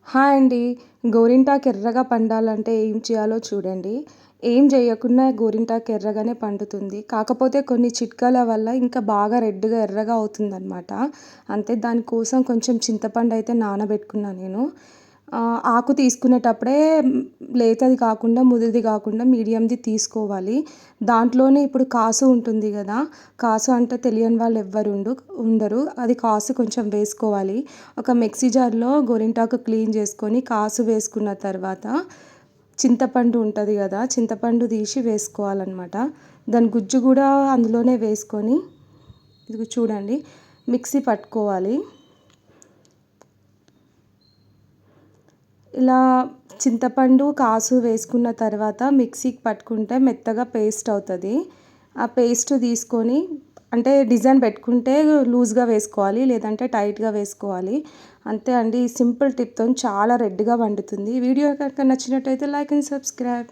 Hi అండి. గోరింటాకు ఎర్రగా పండాలంటే ఏం చేయాలో చూడండి. ఏం చేయకున్నా గోరింటాకు ఎర్రగానే పండుతుంది. కాకపోతే కొన్ని చిట్కాల వల్ల ఇంకా బాగా రెడ్‌గా, ఎర్రగా అవుతుందనమాట. అంతే దానికోసం కొంచెం చింతపండయితే నానబెట్టుకున్నా నేను. ఆకు తీసుకునేటప్పుడే లేతది కాకుండా, ముదిరిది కాకుండా మీడియంది తీసుకోవాలి. దాంట్లోనే ఇప్పుడు కాసు ఉంటుంది గదా! కాసు అంటే తెలియని వాళ్ళు ఉండరు. అది కాసు కొంచెం వేసుకోవాలి. ఒక మిక్సీ జార్‌లో గోరింటాకు క్లీన్ చేసుకొని, కాసు వేసుకున్న తర్వాత చింతపండు ఉంటది గదా! చింతపండు తీసి వేసుకోవాలనమాట. దాని గుజ్జు గూడా అందులోనే వేసుకొని ఇదిగో చూడండి మిక్సీ పట్టుకోవాలి. ఇలా చింతపండు, కాసు వేసుకున్న తర్వాత మిక్సీకి పట్టుకుంటే మెత్తగా పేస్ట్ అవుతది. ఆ పేస్ట్ తీసుకొని అంటే డిజైన్ పెట్టుకుంటే లూజ్‌గా వేసుకోవాలి. లేదంటే టైట్‌గా వేసుకోవాలి. అంతే అండి. ఈ సింపుల్ టిప్‌తోని చాలా రెడ్‌గా పండుతుంది. ఈ వీడియో కనుక నచ్చినట్టయితే లైక్ అండ్ సబ్స్క్రైబ్.